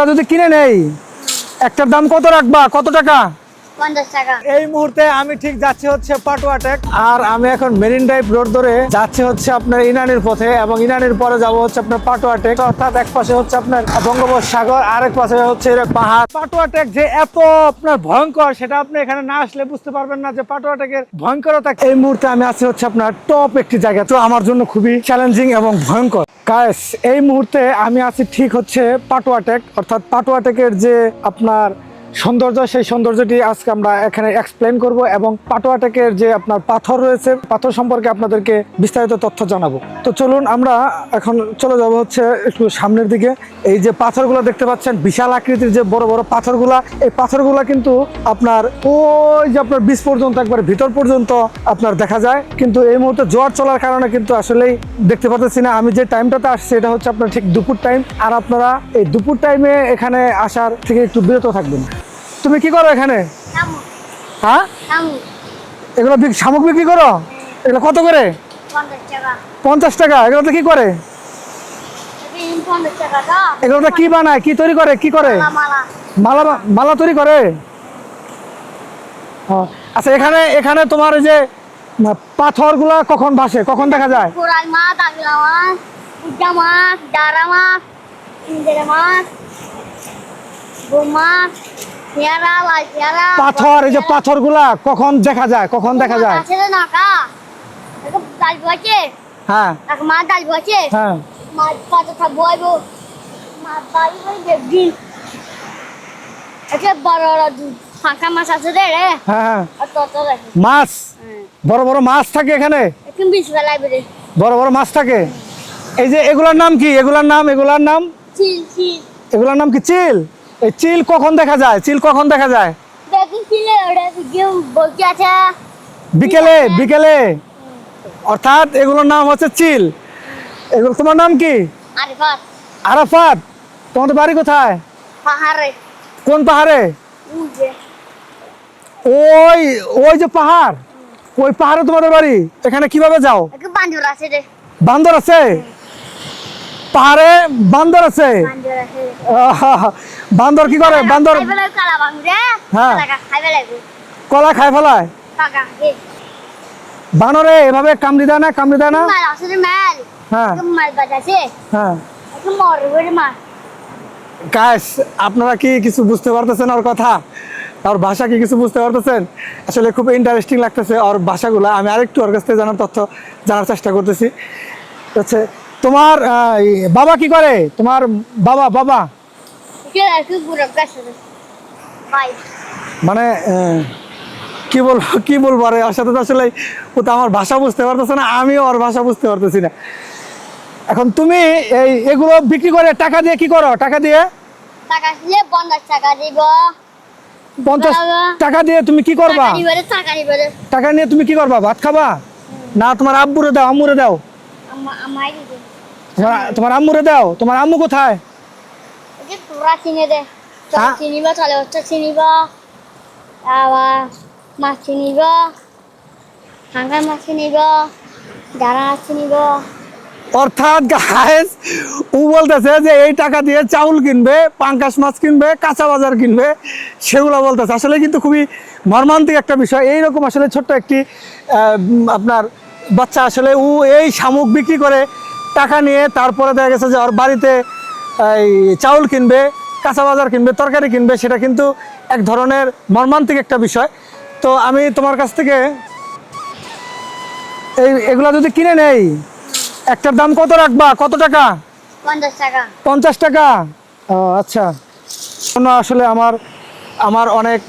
যদি কিনে নেই একটার দাম কত রাখবা, কত টাকা? 50 টাকা। এই মুহূর্তে আমি ঠিক যাচ্ছি হচ্ছে পাটুয়া টেক, আর আমি এখন মেরিন ড্রাইভ রোড ধরে যাচ্ছি হচ্ছে আপনার ইনানির পথে, এবং ইনানির পরে যাব হচ্ছে আপনার পাটুয়া টেক। অর্থাৎ এক পাশে হচ্ছে আপনার বঙ্গোপসাগর, আরেক পাশে হচ্ছে পাহাড়। পাটুয়া টেক যে এত আপনার ভয়ঙ্কর, সেটা আপনি এখানে না আসলে বুঝতে পারবেন না যে পাটুয়া টেকের ভয়ঙ্করতা। এই মুহূর্তে আমি আছি হচ্ছে আপনার টপ একটি জায়গা, তো আমার জন্য খুবই চ্যালেঞ্জিং এবং ভয়ঙ্কর। গাইস, এই মুহূর্তে আমি আছি ঠিক হচ্ছে পাটুয়া টেক, অর্থাৎ পাটুয়া টেকের যে আপনার সৌন্দর্য, সেই সৌন্দর্যটি আজকে আমরা এখানে এক্সপ্লেন করব, এবং পাটুয়া টেকের যে আপনার পাথর রয়েছে, পাথর সম্পর্কে আপনাদেরকে বিস্তারিত তথ্য জানাবো। তো চলুন আমরা এখন চলে যাব হচ্ছে একটু সামনের দিকে। এই যে পাথরগুলো দেখতে পাচ্ছেন, বিশাল আকৃতির যে বড় বড় পাথরগুলা, এই পাথরগুলা কিন্তু আপনার ওই যে আপনার বীজ পর্যন্ত, একবার ভিতর পর্যন্ত আপনার দেখা যায়। কিন্তু এই মুহূর্তে জোয়ার চলার কারণে কিন্তু আসলেই দেখতে পাচ্ছি না। আমি যে টাইমটাতে আসছি এটা হচ্ছে আপনার ঠিক দুপুর টাইম, আর আপনারা এই দুপুর টাইমে এখানে আসার থেকে একটু বিরত থাকবেন। তুমি কি করো এখানে? হ্যাঁ, এগুলো শামুক বিক্রি করো? এগুলো কত করে? 50 টাকা। এগুলোতে কি করে? এগুলোতে কি বানায়, কি তৈরি করে, কি করে? মালা, মালা তৈরি করে। আচ্ছা, এখানে এখানে তোমার এই যে পাথরগুলা কখন ভাসে, কখন দেখা যায়? পাথর, এই যে পাথরগুলা কখন দেখা যায়, কখন দেখা যায়? হ্যাঁ, হ্যাঁ। মাছ, বড় বড় মাছ থাকে এখানে, বড় বড় মাছ থাকে। এই যে এগুলার নাম কি? এগুলার নাম এগুলার নাম কি? চিল। এই চিল কখন দেখা যায়? চিল কখন দেখা যায়? বিকেলে, বিকেলে। অর্থাৎ এগুলোর নাম হচ্ছে চিল। এগুলো, তোমার নাম কি? আরাফাত। তোমাদের বাড়ি কোথায়? পাহাড়ে। কোন পাহাড়ে? ওই ওই যে পাহাড়, ওই পাহাড়ে তোমাদের বাড়ি। এখানে কিভাবে যাও? বান্দর আছে পাহাড়ে? বান্দর আছে? বান্দর কি করে? বান্দর হ্যাঁ, কলা খাই ফেলায়। বানরে এভাবে কামড়ি দেয় না? কামড়ি দেয় না? হ্যাঁ, হ্যাঁ। গাইস, আপনারা কি কিছু বুঝতে পারতেছেন ওর কথা, ওর ভাষা কি কিছু বুঝতে পারতেছেন? আসলে খুব ইন্টারেস্টিং লাগতেছে ওর ভাষাগুলো। আমি আরেকটু ওর কাছ থেকে জানার চেষ্টা করতেছি। আচ্ছা, তোমার বাবা কি করে? তোমার বাবা বাবা মানে কি বলবো আরে, ওর সাথে তো আসলে ও তো আমার ভাষা বুঝতে পারতেছে না, আমিও ওর ভাষা বুঝতে পারতেছি না। এখন তুমি এগুলো বিক্রি করে টাকা দিয়ে কি করো? টাকা দিয়ে 50 টাকা দিব। 50 টাকা দিয়ে তুমি কি করবা? টাকা নিয়ে তুমি কি করবা? ভাত খাবা না তোমার আব্বুরে দাও, আম্মুরে দাও? তোমার আম্মুরে দাও। তোমার আম্মু কোথায়? অর্থাৎ গাইস, ও বলতেছে যে এই টাকা দিয়ে চাউল কিনবে, পাঙ্কাশ মাছ কিনবে, কাঁচা বাজার কিনবে, সেগুলো বলতেছে। আসলে কিন্তু খুবই মর্মান্তিক একটা বিষয়। এইরকম আসলে ছোট্ট একটি আপনার বাচ্চা, আসলে ও এই শামুক বিক্রি করে টাকা নিয়ে তারপরে দেখা গেছে যে ওর বাড়িতে এই চাউল কিনবে, কাঁচা বাজার কিনবে, তরকারি কিনবে। সেটা কিন্তু এক ধরনের মর্মান্তিক একটা বিষয়। তো আমি তোমার কাছ থেকে এগুলা যদি কিনে নেই একটার দাম কত রাখবা, কত টাকা? 50 টাকা। 50 টাকা। ও আচ্ছা। আসলে আমার অনেক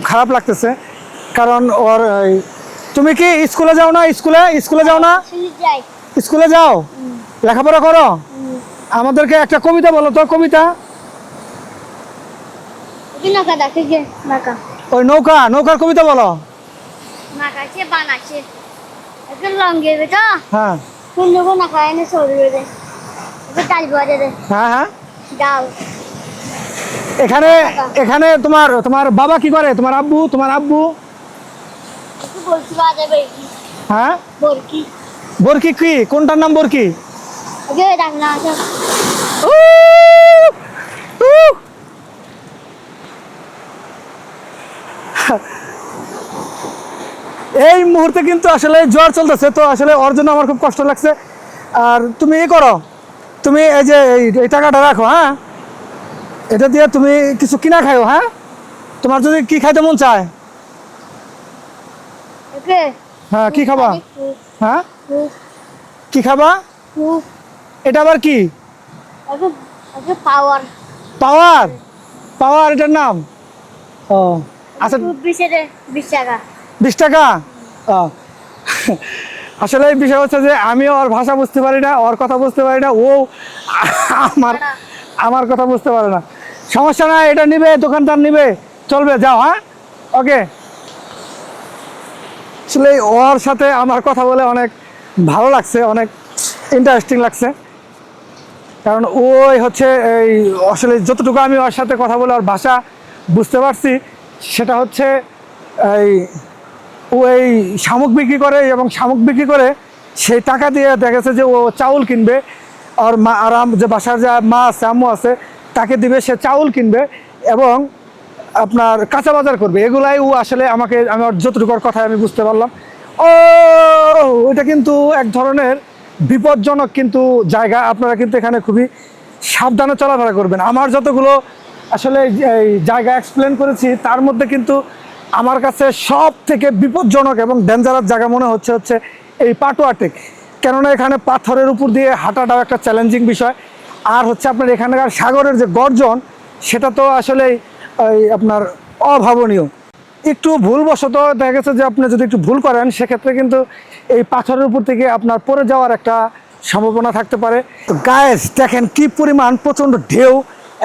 খারাপ লাগতেছে, কারণ ওর তুমি কি স্কুলে যাও না? স্কুলে যাও না? স্কুলে যাও, লেখাপড়া করো? আমাদেরকে একটা কবিতা বলো তো। কবিতা? ওই নৌকার কবিতা বলো। হ্যাঁ, হ্যাঁ, হ্যাঁ। এখানে এখানে তোমার বাবা কি করে? তোমার আব্বু? হ্যাঁ, বরকি কি? কোনটার নাম বরকি? এই মুহূর্তে কিন্তু আসলে জ্বর চলতেছে, তো আসলে ওর জন্য আমার খুব কষ্ট লাগছে। আর তুমি করো, তুমি এই যে এই টাকাটা রাখো, হ্যাঁ, এটা দিয়ে তুমি কিছু কিনা খাইও, হ্যাঁ। তোমার যদি কি খাইতে মন চায়, ওকে হ্যাঁ, কি খাবা, হ্যাঁ, কি খাবা, এটা আবার কি, ওকে ওকে পাওয়ার পাওয়ার, পাওয়ার এটার নাম, ও আচ্ছা, 20 টাকা 20 টাকা। ও আসলে এই বিষয় হচ্ছে যে আমি ওর ভাষা বুঝতে পারি না, ওর কথা বুঝতে পারি না, ও আমার আমার কথা বুঝতে পারে না। সমস্যা না, এটা নিবে, দোকানদার নিবে, চলবে, যাও, হ্যাঁ, ওকে। আসলে ওর সাথে আমার কথা বলে অনেক ভালো লাগছে, অনেক ইন্টারেস্টিং লাগছে, কারণ ওই হচ্ছে এই আসলে যতটুকু আমি ওর সাথে কথা বলে ওর ভাষা বুঝতে পারছি, সেটা হচ্ছে এই ও এই শামুক বিক্রি করে, এবং শামুক বিক্রি করে সেই টাকা দিয়ে দেখেছে যে ও চাউল কিনবে, আর মা আর যে বাসার যে মা আছে, আম্মু আছে, তাকে দিবে, সে চাউল কিনবে এবং আপনার কাঁচা বাজার করবে, এগুলাই ও আসলে আমাকে, আমার যতটুকুর কথা আমি বুঝতে পারলাম। ও এটা কিন্তু এক ধরনের বিপজ্জনক কিন্তু জায়গা, আপনারা কিন্তু এখানে খুবই সাবধানে চলাফেরা করবেন। আমার যতগুলো আসলে এই জায়গা এক্সপ্লেন করেছি, তার মধ্যে কিন্তু আমার কাছে সব থেকে বিপজ্জনক এবং ডেঞ্জারাস জায়গা মনে হচ্ছে এই পাটুয়া টেক। কেননা এখানে পাথরের উপর দিয়ে হাঁটাটাও একটা চ্যালেঞ্জিং বিষয়, আর হচ্ছে আপনার এখানকার সাগরের যে গর্জন, সেটা তো আসলেই আপনার অভাবনীয়। একটু ভুলবশত দেখা গেছে যে আপনি যদি একটু ভুল করেন, সেক্ষেত্রে কিন্তু এই পাথরের উপর থেকে আপনার পড়ে যাওয়ার একটা সম্ভাবনা থাকতে পারে। তো গায়েস দেখেন কি পরিমাণ প্রচণ্ড ঢেউ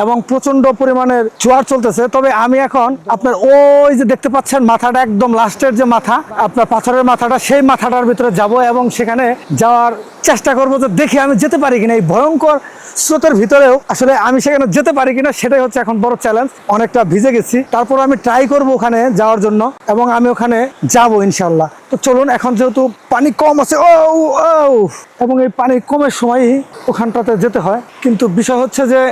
এবং প্রচণ্ড পরিমাণের জোয়ার চলতেছে। তবে আমি এখন আপনার ওই যে দেখতে পাচ্ছেন মাথাটা, একদম লাস্টের যে মাথা, আপনার পাথরের মাথাটা, সেই মাথাটার ভিতরে যাব এবং সেখানে যাওয়ার চেষ্টা করবো, যে দেখি আমি যেতে পারি কিনা। এই ভয়ঙ্কর স্রোতের ভিতরেও আসলে আমি সেখানে যেতে পারি কিনা, সেটাই হচ্ছে এখন বড় চ্যালেঞ্জ। অনেকটা ভিজে গেছি, তারপর আমি ট্রাই করব ওখানে যাওয়ার জন্য, এবং আমি ওখানে যাব ইনশাল্লাহ। তো চলুন, এখন যেহেতু পানি কম আছে, ও এবং এই পানি কমের সময়ই ওখানটাতে যেতে হয়, কিন্তু বিষয় হচ্ছে যে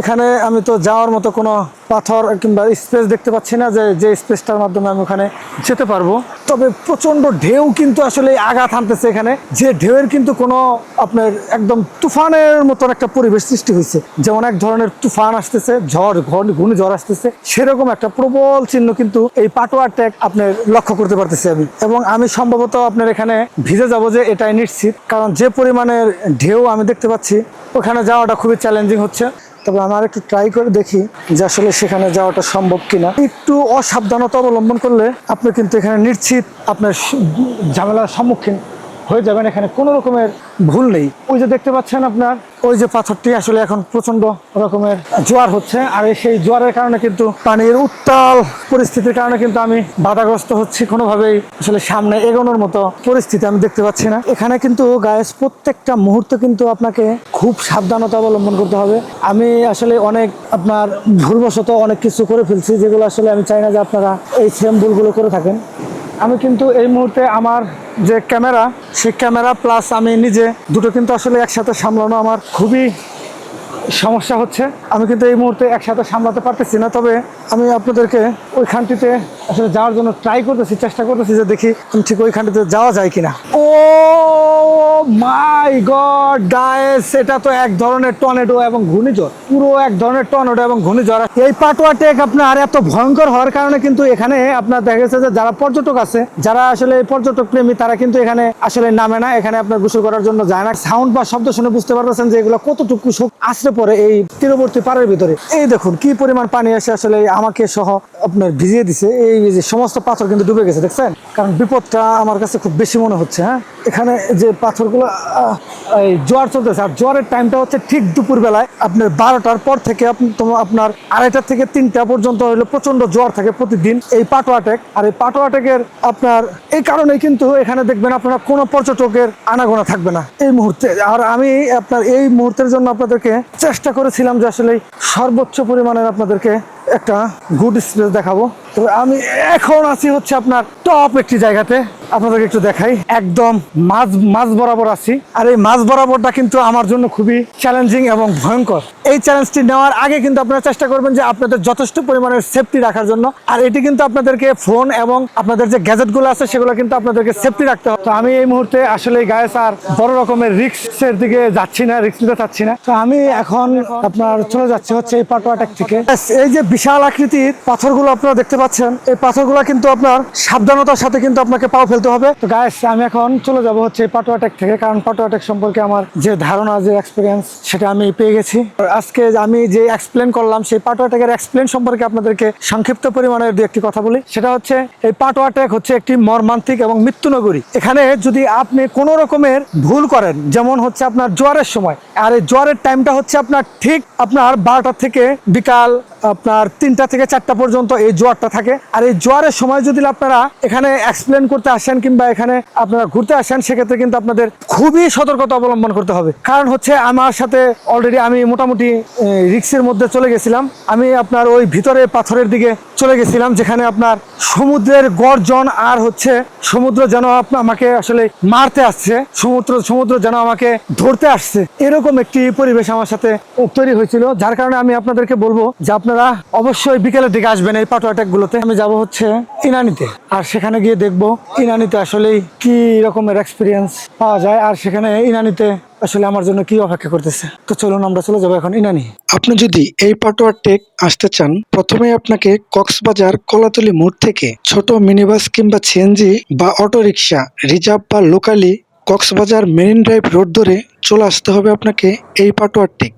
এখানে আমি তো যাওয়ার মতো কোনো পাথর কিংবা স্পেস দেখতে পাচ্ছি না, যে স্পেসটার মাধ্যমে আমি ওখানে যেতে পারবো। তবে প্রচণ্ড ঢেউ কিন্তু আসলে আঘাত আনতেছে এখানে, যে ঢেউয়ের কিন্তু কোনো আপনার একদম তুফানের মতন একটা পরিবেশ সৃষ্টি হয়েছে, যেমন এক ধরনের তুফান আসতেছে, ঘূর্ণিঝড় আসতেছে, সেরকম একটা প্রবল চিহ্ন কিন্তু এই পাটুয়া টেক আপনার লক্ষ্য করতে পারতেছি আমি। এবং আমি সম্ভবত আপনার এখানে ভিজে যাব, যে এটাই নিশ্চিত, কারণ যে পরিমাণের ঢেউ আমি দেখতে পাচ্ছি, ওখানে যাওয়াটা খুবই চ্যালেঞ্জিং হচ্ছে। তবে আমার একটু ট্রাই করে দেখি যে আসলে সেখানে যাওয়াটা সম্ভব কিনা। একটু অসাবধানতা অবলম্বন করলে আপনি কিন্তু এখানে নিশ্চিত আপনার ঝামেলার সম্মুখীন হয়ে যাবেন, এখানে কোনো রকমের ভুল নেই। ওই যে দেখতে পাচ্ছেন আপনার ওই যে পাথরটি, আসলে এখন প্রচন্ড রকমের জোয়ার হচ্ছে, আর সেই জোয়ারের কারণে কিন্তু পানির উত্তাল পরিস্থিতির কারণে কিন্তু আমি বাধাগ্রস্ত হচ্ছি, কোনোভাবেই আসলে সামনে এগোনোর মতো পরিস্থিতি আমি দেখতে পাচ্ছি না। এখানে কিন্তু গায়েস প্রত্যেকটা মুহূর্তে কিন্তু আপনাকে খুব সাবধানতা অবলম্বন করতে হবে। আমি আসলে অনেক আপনার ভুলবশত অনেক কিছু করে ফেলছি, যেগুলো আসলে আমি চাই না যে আপনারা এই সেম ভুলগুলো করে থাকেন। আমি কিন্তু এই মুহূর্তে আমার যে ক্যামেরা, সেই ক্যামেরা প্লাস আমি নিজে দুটো কিন্তু আসলে একসাথে সামলানো আমার খুবই সমস্যা হচ্ছে। আমি কিন্তু এই মুহূর্তে একসাথে সামলাতে পারতেছি না। তবে আমি আপনাদেরকে ওইখানটিতে আসলে যাওয়ার জন্য ট্রাই করতেছি, চেষ্টা করতেছি, যে দেখি ঠিক ওইখানটিতে যাওয়া যায় কিনা। ও মাই গড গাইস, এটা তো এক ধরনের টর্নেডো এবং ঘূর্ণিঝড়, পুরো এক ধরনের টর্নেডো এবং ঘূর্ণিঝড়। এই পাটুয়া টেক আপনার এত ভয়ঙ্কর হওয়ার কারণে কিন্তু এখানে আপনার দেখা গেছে যে যারা পর্যটক আছে, যারা আসলে পর্যটক প্রেমী, তারা কিন্তু এখানে আসলে নামে না, এখানে আপনার গোসল করার জন্য যায় না। সাউন্ড বা শব্দ শুনে বুঝতে পারতেছেন যে এগুলো কতটুকু আসতে পরে এই তীরবর্তী পাড়ের ভিতরে। এই দেখুন কি পরিমাণ পানি এসে আসলে আমাকে সহ আপনার ভিজিয়ে দিছে। এই যে সমস্ত পাথর কিন্তু ডুবে গেছে, দেখছেন? কারণ বিপদটা আমার কাছে খুব বেশি মনে হচ্ছে। হ্যাঁ, এখানে যে পাথরগুলো এই জোয়ার চলতেছে, আর জোয়ারের টাইমটা হচ্ছে ঠিক দুপুর বেলায় আপনার 12টার পর থেকে আপনার 2:30 থেকে 3টা পর্যন্ত হলো প্রচন্ড জোয়ার থাকে প্রতিদিন এই পাটুয়া টেক। আর এই পাটুয়া টেকের আপনার এই কারণে কিন্তু এখানে দেখবেন আপনারা কোনো পর্যটকের আনাগোনা থাকবে না এই মুহূর্তে। আর আমি আপনার এই মুহূর্তের জন্য আপনাদেরকে চেষ্টা করেছিলাম যে আসলে সর্বোচ্চ পরিমাণের আপনাদেরকে একটা গুড স্পেস দেখাবো। তো আমি এখন আছি হচ্ছে আপনার টপ একটি জায়গাতে, আপনাদেরকে একটু দেখাই। একদম মাঝ বরাবর আছি, আর এই মাঝ বরাবরটা কিন্তু আমার জন্য খুবই চ্যালেঞ্জিং এবং ভয়ঙ্কর। এই চ্যালেঞ্জটি নেওয়ার আগে কিন্তু আপনারা চেষ্টা করবেন যে আপনাদের যথেষ্ট পরিমাণের সেফটি রাখার জন্য। আর এটি কিন্তু আপনাদেরকে ফোন এবং আপনাদের যে গ্যাজেটগুলো আছে সেগুলো কিন্তু আপনাদেরকে সেফটি রাখতে হবে। তো আমি এই মুহূর্তে আসলে গায়েস আর বড় রকমের রিস্কের দিকে যাচ্ছি না, রিস্ক নিতে চাচ্ছি না। তো আমি এখন আপনার চলে যাচ্ছি হচ্ছে এই পাটোয়া টেক থেকে। এই যে বিশাল আকৃতির পাথরগুলো আপনারা দেখতে পাচ্ছেন, এই পাথরগুলো কিন্তু আপনার সাবধানতার সাথে কিন্তু আপনাকে পাও ফেলতে হবে। তো গাইস আমি এখন চলে যাব হচ্ছে এই পাটোয়া টেক থেকে, কারণ পাটোয়া টেক সম্পর্কে আমার যে ধারণা, যে এক্সপিরিয়েন্স, সেটা আমি পেয়ে গেছি। আজকে আমি যে এক্সপ্লেন করলাম সেই পাটোয়া টেকের এক্সপ্লেন সম্পর্কে আপনাদেরকে সংক্ষিপ্ত পরিমাণে দু একটি কথা বলি। সেটা হচ্ছে এই পাটোয়া টেক হচ্ছে একটি মর্মান্তিক এবং মৃত্যু নগরী। এখানে যদি আপনি কোনো রকমের ভুল করেন, যেমন হচ্ছে আপনার জোয়ারের সময়, আর এই জোয়ারের টাইমটা হচ্ছে আপনার ঠিক আপনার 12টা থেকে বিকাল আপনার 3টা থেকে 4টা পর্যন্ত এই জোয়ারটা থাকে। আর এই জোয়ারের সময় যদি আপনারা এখানে এক্সপ্লেন করতে আসেন কিংবা এখানে আপনারা ঘুরতে আসেন, সেক্ষেত্রে কিন্তু আপনাদের খুবই সতর্কতা অবলম্বন করতে হবে। কারণ হচ্ছে আমার সাথে অলরেডি আমি মোটামুটি রিক্সের মধ্যে চলে গেছিলাম। আমি আপনার ওই ভিতরে পাথরের দিকে চলে গেছিলাম, যেখানে আপনার সমুদ্রের গর্জন আর হচ্ছে সমুদ্র যেন আমাকে আসলে মারতে আসছে, সমুদ্র যেন আমাকে ধরতে আসছে, এরকম একটি পরিবেশ আমার সাথে তৈরি হয়েছিল। যার কারণে আমি আপনাদেরকে বলবো যে আপনারা অবশ্যই বিকেলের দিকে আসবেন এই পাটোয়া টেক গুলোতে। আমি যাব হচ্ছে ইনানিতে, আর সেখানে গিয়ে দেখবো ইনানিতে আসলে কি রকমের এক্সপিরিয়েন্স পাওয়া যায়, আর সেখানে ইনানিতে আসলে আমার জন্য কি অপেক্ষা করতেছে। তো চলুন আমরা চলে যাবো এখন ইনানি। আপনি যদি এই পাটোয়া টেক আসতে চান, প্রথমে আপনাকে কক্সবাজার কলাতলী মোড় থেকে ছোট মিনিবাস কিংবা সিএনজি বা অটো রিক্সা রিজার্ভ বা locally Cox's Bazar marine drive road ধরে চলে আসতে হবে আপনাকে এই পাটোয়া টেক।